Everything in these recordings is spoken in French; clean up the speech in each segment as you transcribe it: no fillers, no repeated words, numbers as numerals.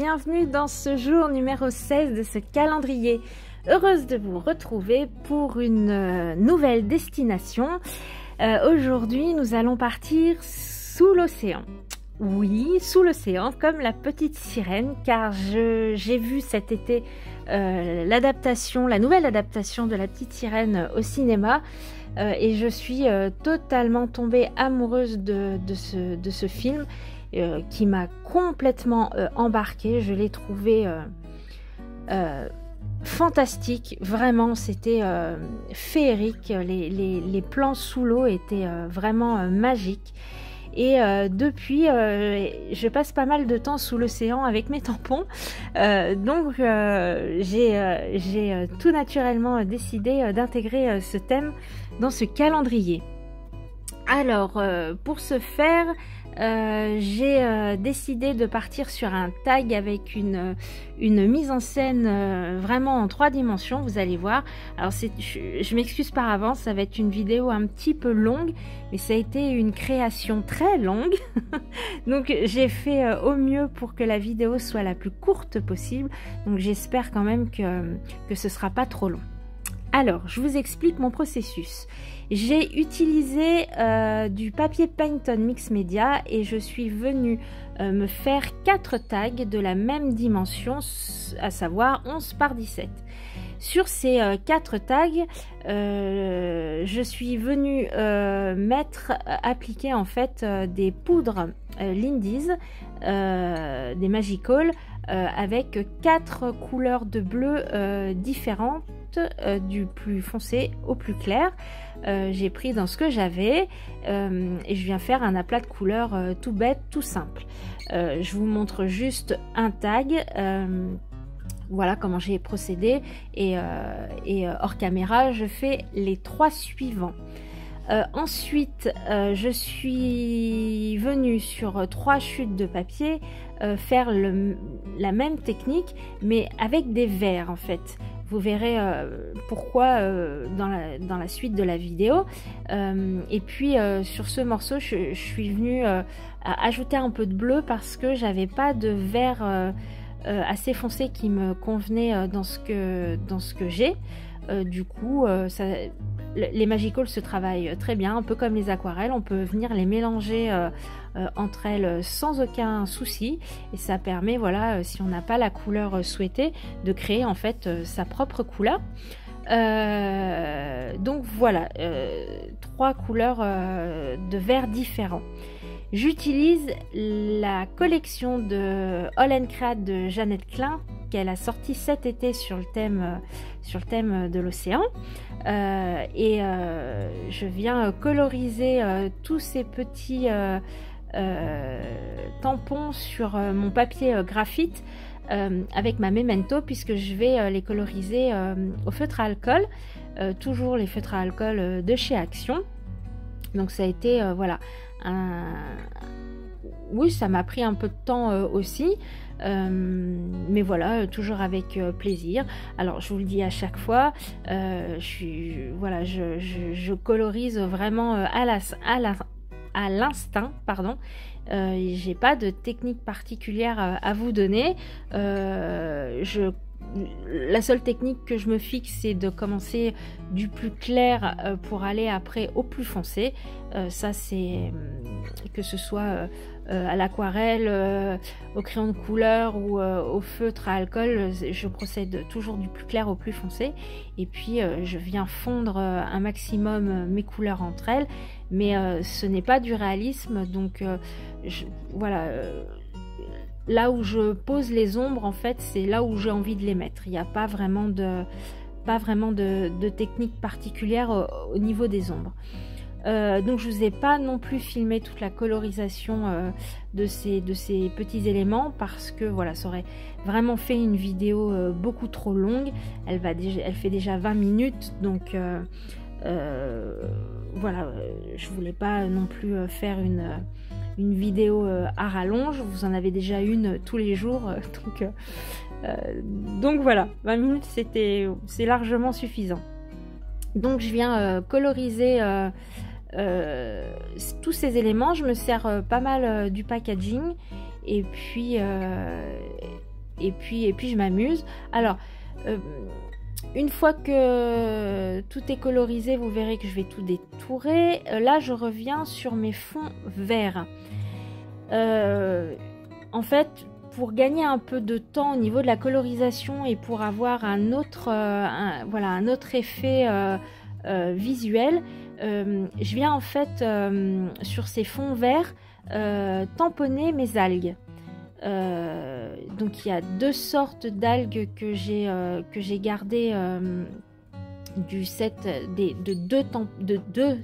bienvenue dans ce jour numéro 16 de ce calendrier. Heureuse de vous retrouver pour une nouvelle destination. Aujourd'hui, nous allons partir sous l'océan. Oui, sous l'océan, comme la petite sirène, car j'ai vu cet été la nouvelle adaptation de la petite sirène au cinéma. Et je suis totalement tombée amoureuse de ce film qui m'a complètement embarquée. Je l'ai trouvé fantastique, vraiment, c'était féerique. Les plans sous l'eau étaient vraiment magiques. Et depuis, je passe pas mal de temps sous l'océan avec mes tampons. Donc, j'ai tout naturellement décidé d'intégrer ce thème dans ce calendrier. Alors, pour ce faire, j'ai décidé de partir sur un tag avec une mise en scène vraiment en 3 dimensions, vous allez voir. Alors je m'excuse par avance, ça va être une vidéo un petit peu longue, mais ça a été une création très longue. Donc j'ai fait au mieux pour que la vidéo soit la plus courte possible. Donc j'espère quand même que ce sera pas trop long. Alors, je vous explique mon processus. J'ai utilisé du papier Pantone Mix Media et je suis venue me faire 4 tags de la même dimension, à savoir 11 par 17. Sur ces 4 tags, je suis venue appliquer en fait des poudres Lindy's, des Magical, avec 4 couleurs de bleu différentes, du plus foncé au plus clair. J'ai pris dans ce que j'avais et je viens faire un aplat de couleurs tout bête, tout simple. Je vous montre juste un tag. Voilà comment j'ai procédé et hors caméra, je fais les 3 suivants. Ensuite, je suis venue sur 3 chutes de papier faire la même technique, mais avec des verres en fait. Vous verrez pourquoi dans la suite de la vidéo. Et puis sur ce morceau, je suis venue ajouter un peu de bleu parce que j'avais pas de vert assez foncé qui me convenait dans ce que j'ai. Du coup, les Magical se travaillent très bien, un peu comme les aquarelles. On peut venir les mélanger entre elles sans aucun souci. Et ça permet, voilà, si on n'a pas la couleur souhaitée, de créer en fait sa propre couleur. Donc voilà, 3 couleurs de verre différents. J'utilise la collection de All & Crade de Jeannette Klein qu'elle a sorti cet été sur le thème de l'océan. Et je viens coloriser tous ces petits tampons sur mon papier graphite avec ma Memento, puisque je vais les coloriser au feutre à alcool, toujours les feutres à alcool de chez Action. Donc ça a été voilà, oui, ça m'a pris un peu de temps aussi, mais voilà, toujours avec plaisir. Alors je vous le dis à chaque fois, je colorise vraiment à l'instinct, pardon. J'ai pas de technique particulière à vous donner. La seule technique que je me fixe, c'est de commencer du plus clair pour aller après au plus foncé. Ça, c'est que ce soit à l'aquarelle, au crayon de couleur ou au feutre à alcool, je procède toujours du plus clair au plus foncé. Et puis, je viens fondre un maximum mes couleurs entre elles. Mais ce n'est pas du réalisme, donc voilà. Là où je pose les ombres, en fait, c'est là où j'ai envie de les mettre. Il n'y a pas vraiment de technique particulière au niveau des ombres. Donc je vous ai pas non plus filmé toute la colorisation de ces petits éléments, parce que voilà, ça aurait vraiment fait une vidéo beaucoup trop longue. Elle fait déjà 20 minutes, donc voilà, je voulais pas non plus faire une vidéo à rallonge. Vous en avez déjà une tous les jours, donc voilà, 20 minutes c'est largement suffisant. Donc je viens coloriser tous ces éléments. Je me sers pas mal du packaging, et puis et puis je m'amuse. Alors, une fois que tout est colorisé, vous verrez que je vais tout détourer. Là, je reviens sur mes fonds verts. En fait, pour gagner un peu de temps au niveau de la colorisation et pour avoir un autre effet visuel, je viens en fait sur ces fonds verts tamponner mes algues. Donc il y a deux sortes d'algues que j'ai gardées du set de deux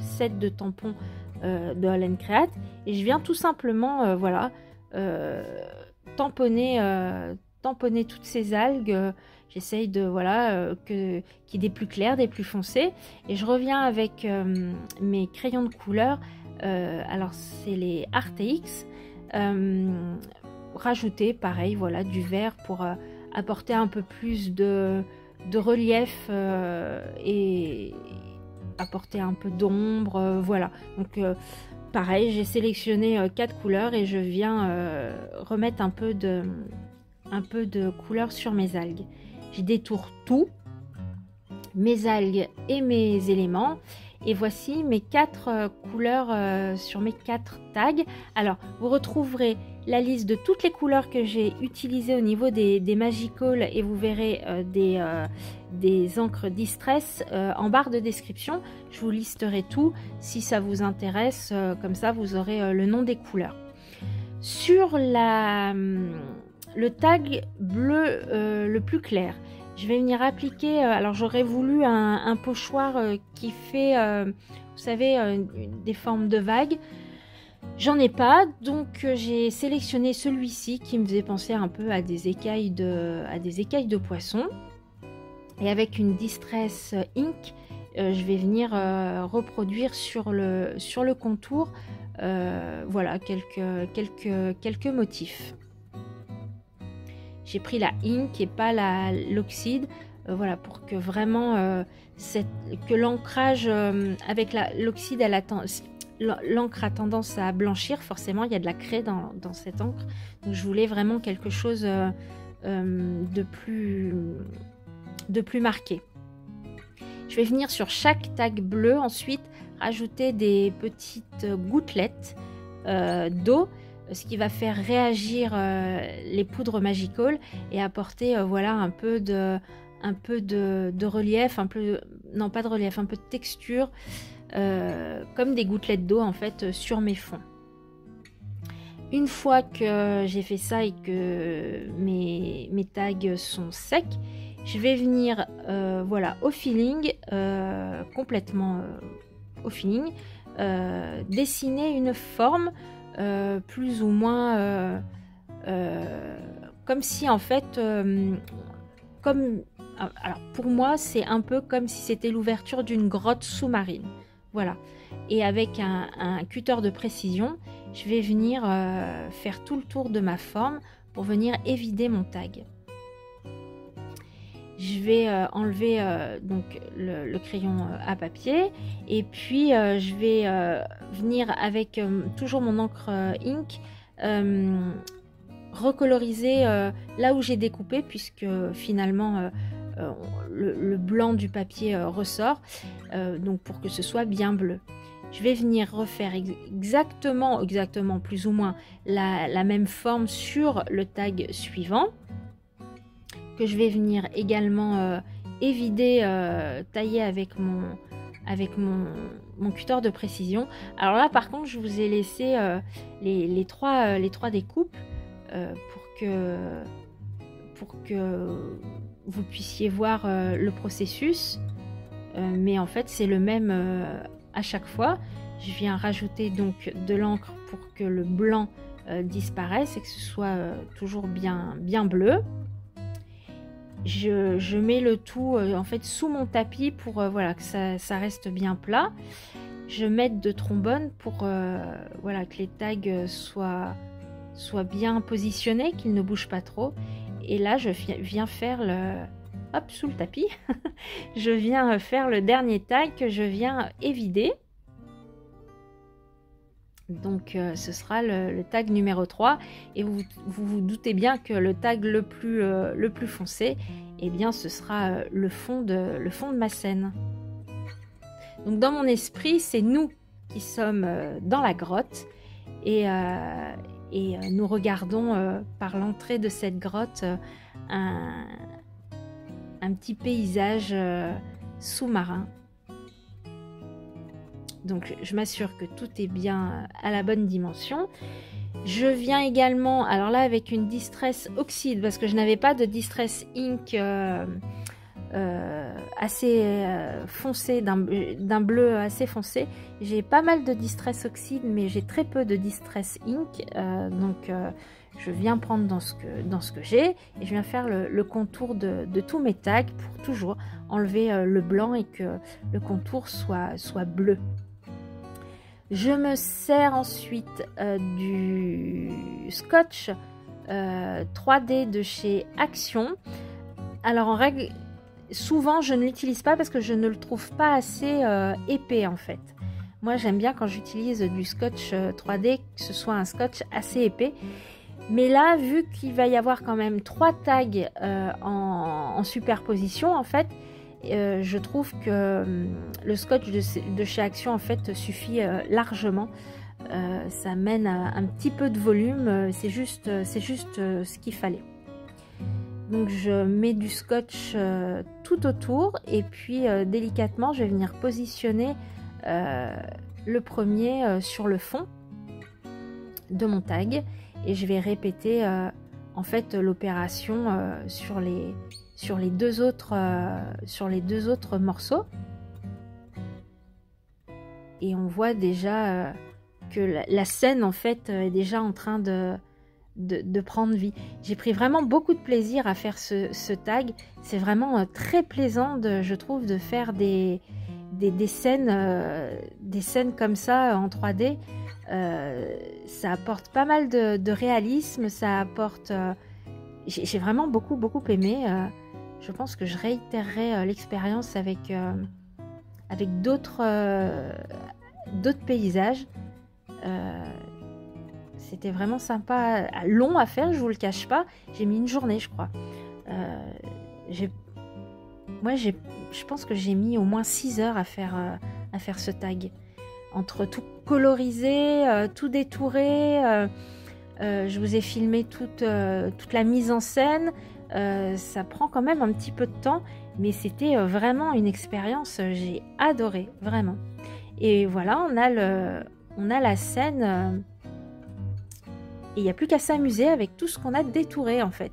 sets de tampons de Holland Create, et je viens tout simplement tamponner toutes ces algues. J'essaye de qu'il y ait des plus clairs, des plus foncés, et je reviens avec mes crayons de couleur. Alors c'est les Arteix, rajouter pareil du vert pour apporter un peu plus de relief et apporter un peu d'ombre, voilà. Donc pareil, j'ai sélectionné 4 couleurs et je viens remettre un peu de couleur sur mes algues. Je détourne tout, mes algues et mes éléments, et voici mes 4 couleurs sur mes 4 tags. Alors vous retrouverez la liste de toutes les couleurs que j'ai utilisées au niveau des Magical, et vous verrez des encres Distress en barre de description. Je vous listerai tout si ça vous intéresse, comme ça vous aurez le nom des couleurs. Sur le tag bleu le plus clair, je vais venir appliquer, alors j'aurais voulu un pochoir qui fait, vous savez, des formes de vagues. J'en ai pas, donc j'ai sélectionné celui-ci qui me faisait penser un peu à des écailles de poisson. Et avec une Distress Ink, je vais venir reproduire sur le contour quelques motifs. J'ai pris la Ink et pas l'oxyde, pour que vraiment que l'ancrage avec l'oxyde, l'encre a tendance à blanchir, forcément il y a de la craie dans cette encre, donc je voulais vraiment quelque chose de plus marqué. Je vais venir sur chaque tag bleu ensuite rajouter des petites gouttelettes d'eau, ce qui va faire réagir les poudres Magical et apporter un peu de relief, un peu de texture, comme des gouttelettes d'eau en fait sur mes fonds. Une fois que j'ai fait ça et que mes tags sont secs, je vais venir au feeling, complètement au feeling, dessiner une forme plus ou moins comme si en fait alors pour moi c'est un peu comme si c'était l'ouverture d'une grotte sous-marine, voilà. Et avec un cutter de précision, je vais venir faire tout le tour de ma forme pour venir évider mon tag. Je vais enlever donc le crayon à papier, et puis je vais venir avec toujours mon encre Ink recoloriser là où j'ai découpé, puisque finalement le blanc du papier ressort, donc pour que ce soit bien bleu. Je vais venir refaire exactement plus ou moins la même forme sur le tag suivant, que je vais venir également évider, tailler avec mon cutter de précision. Alors là par contre je vous ai laissé les trois découpes pour que vous puissiez voir le processus, mais en fait c'est le même à chaque fois. Je viens rajouter donc de l'encre pour que le blanc disparaisse et que ce soit toujours bien bleu. Je mets le tout en fait sous mon tapis pour que ça reste bien plat. Je mets de trombone pour que les tags soient bien positionnés, qu'ils ne bougent pas trop. Et là je viens faire sous le tapis je viens faire le dernier tag que je viens évider. Donc ce sera le tag numéro 3 et vous doutez bien que le tag le plus foncé, eh bien ce sera le fond de ma scène. Donc dans mon esprit, c'est nous qui sommes dans la grotte et nous regardons par l'entrée de cette grotte un petit paysage sous-marin. Donc je m'assure que tout est bien à la bonne dimension. Je viens également, alors là avec une Distress Oxide, parce que je n'avais pas de Distress Ink assez foncé, d'un bleu assez foncé. J'ai pas mal de Distress Oxide, mais j'ai très peu de Distress Ink. Donc je viens prendre dans ce que j'ai et je viens faire le contour de tous mes tags pour toujours enlever le blanc et que le contour soit bleu. Je me sers ensuite du scotch 3D de chez Action. Alors en règle, souvent je ne l'utilise pas parce que je ne le trouve pas assez épais en fait. Moi j'aime bien quand j'utilise du scotch 3D que ce soit un scotch assez épais. Mais là, vu qu'il va y avoir quand même 3 tags en superposition en fait, je trouve que le scotch de chez Action en fait suffit largement. Ça mène à un petit peu de volume, c'est juste ce qu'il fallait. Donc je mets du scotch tout autour et puis délicatement je vais venir positionner le premier sur le fond de mon tag et je vais répéter en fait l'opération sur les deux autres morceaux. Et on voit déjà que la scène en fait est déjà en train de prendre vie. J'ai pris vraiment beaucoup de plaisir à faire ce tag. C'est vraiment très plaisant je trouve de faire des scènes comme ça en 3D. Ça apporte pas mal de réalisme, ça apporte j'ai vraiment beaucoup aimé. Je pense que je réitérerai l'expérience avec d'autres paysages. C'était vraiment sympa, long à faire, je vous le cache pas. J'ai mis une journée, je crois. Je pense que j'ai mis au moins 6 heures à faire ce tag. Entre tout coloriser, tout détourer. Je vous ai filmé toute la mise en scène. Ça prend quand même un petit peu de temps, mais c'était vraiment une expérience. J'ai adoré, vraiment. Et voilà, on a la scène. Et il n'y a plus qu'à s'amuser avec tout ce qu'on a détouré en fait.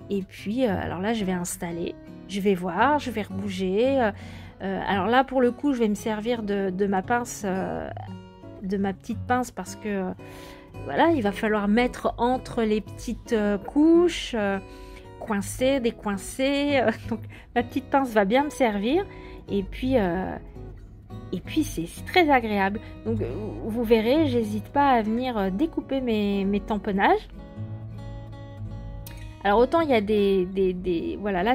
Et puis, alors là, je vais installer. Je vais voir, je vais rebouger. Alors là, pour le coup, je vais me servir de ma pince, de ma petite pince parce que voilà, il va falloir mettre entre les petites couches, coincer, décoincer. Donc ma petite pince va bien me servir. Et puis c'est très agréable. Donc vous verrez, j'hésite pas à venir découper mes tamponnages. Alors autant il y a voilà, là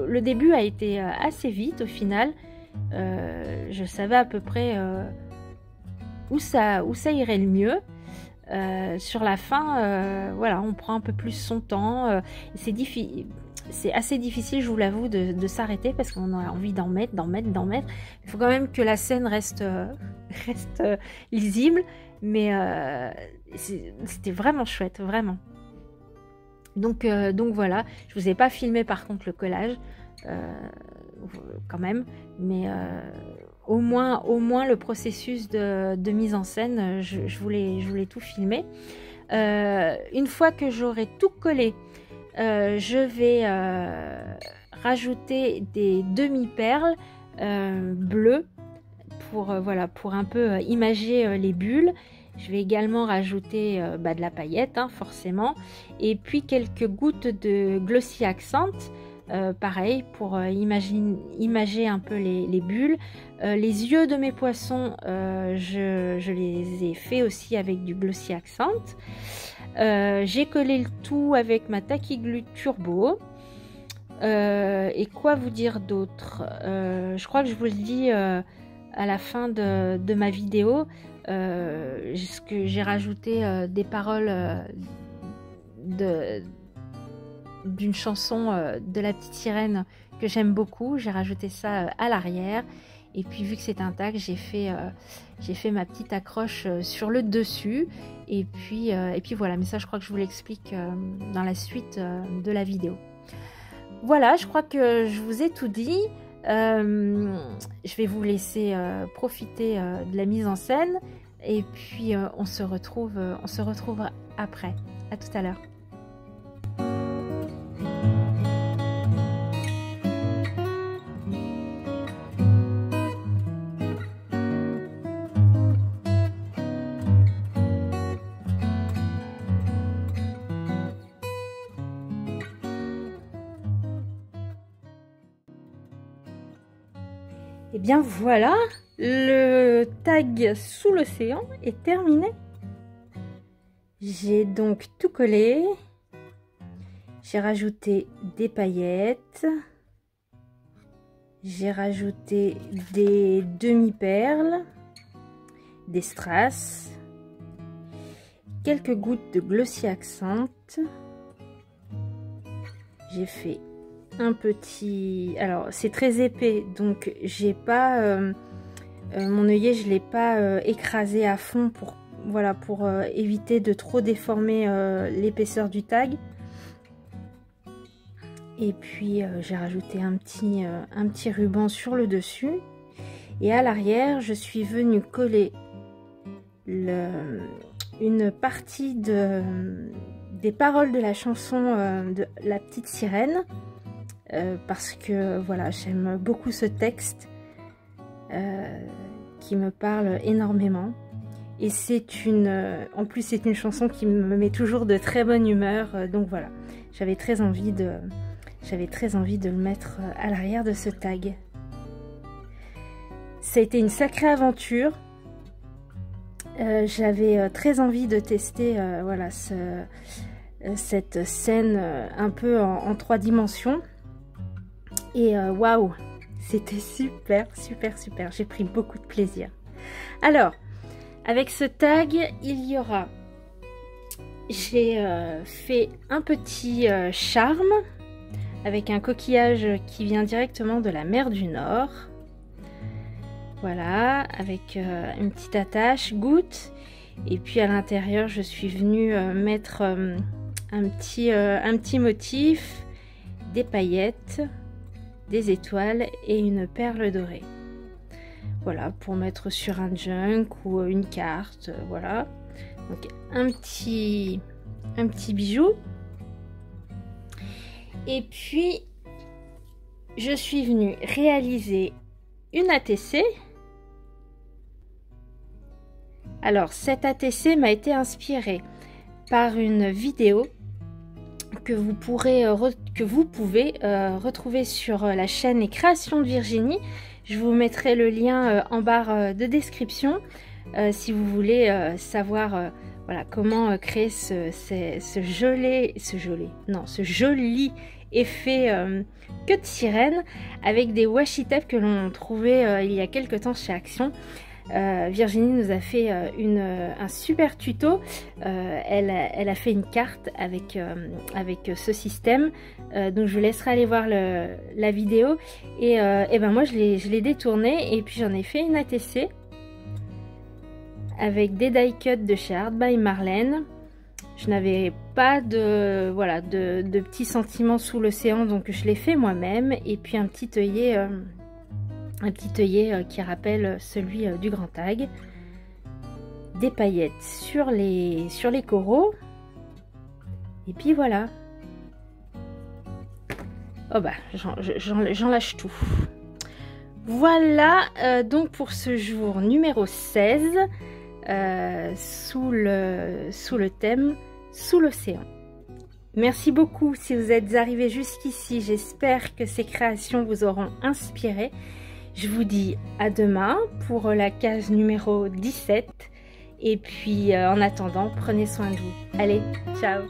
le début a été assez vite au final. Je savais à peu près où ça irait le mieux. Sur la fin, voilà, on prend un peu plus son temps. C'est assez difficile, je vous l'avoue, de s'arrêter parce qu'on a envie d'en mettre. Il faut quand même que la scène reste lisible, mais c'était vraiment chouette, vraiment. Donc voilà, je vous ai pas filmé par contre le collage, quand même, mais au moins le processus de mise en scène, je voulais tout filmer. Une fois que j'aurai tout collé, je vais rajouter des demi-perles bleues pour un peu imager les bulles. Je vais également rajouter de la paillette, hein, forcément, et puis quelques gouttes de Glossy Accent, pareil, pour imager un peu les bulles. Les yeux de mes poissons, je les ai fait aussi avec du Glossy Accent. J'ai collé le tout avec ma Tacky Glue Turbo. Et quoi vous dire d'autre? Je crois que je vous le dis à la fin de ma vidéo, que j'ai rajouté des paroles d'une chanson de La Petite Sirène que j'aime beaucoup. J'ai rajouté ça à l'arrière. Et puis vu que c'est un tag, j'ai fait ma petite accroche sur le dessus. Et puis voilà, mais ça je crois que je vous l'explique dans la suite de la vidéo. Voilà, je crois que je vous ai tout dit. Je vais vous laisser profiter de la mise en scène. Et puis on se retrouve après. À tout à l'heure. Et bien voilà, le tag sous l'océan est terminé. J'ai donc tout collé. J'ai rajouté des paillettes. J'ai rajouté des demi-perles, des strass, quelques gouttes de Glossy Accent. J'ai fait un petit, alors c'est très épais, donc j'ai pas mon œillet, je l'ai pas écrasé à fond pour éviter de trop déformer l'épaisseur du tag. Et puis j'ai rajouté un petit ruban sur le dessus, et à l'arrière je suis venue coller une partie des paroles de la chanson de La Petite Sirène. Parce que voilà, j'aime beaucoup ce texte qui me parle énormément, et en plus c'est une chanson qui me met toujours de très bonne humeur, donc voilà, j'avais très envie de le mettre à l'arrière de ce tag. Ça a été une sacrée aventure. J'avais très envie de tester voilà, cette scène un peu en 3 dimensions. Et waouh, c'était super, super, super. J'ai pris beaucoup de plaisir. Alors, avec ce tag, j'ai fait un petit charme avec un coquillage qui vient directement de la mer du Nord. Voilà, avec une petite attache goutte. Et puis à l'intérieur, je suis venue mettre un petit motif, des paillettes, des étoiles et une perle dorée. Voilà, pour mettre sur un junk ou une carte, voilà. Donc un petit bijou. Et puis je suis venue réaliser une ATC. Alors cette ATC m'a été inspirée par une vidéo que vous pouvez retrouver sur la chaîne Les Créations de Virginie. Je vous mettrai le lien en barre de description si vous voulez savoir voilà, comment créer ce joli effet queue de sirène avec des washi tape que l'on trouvait il y a quelques temps chez Action. Virginie nous a fait un super tuto. Elle a fait une carte avec ce système, donc je vous laisserai aller voir la vidéo. Et ben moi je l'ai détourné et puis j'en ai fait une ATC avec des die cuts de chez Art by Marlène. Je n'avais pas de petits sentiments sous l'océan, donc je l'ai fait moi-même. Et puis un petit œillet qui rappelle celui du grand tag, des paillettes sur les coraux, et puis voilà. Oh bah j'en lâche tout. Voilà donc pour ce jour numéro 16 sous le thème sous l'océan. Merci beaucoup si vous êtes arrivés jusqu'ici. J'espère que ces créations vous auront inspiré. Je vous dis à demain pour la case numéro 17. Et puis en attendant, prenez soin de vous. Allez, ciao!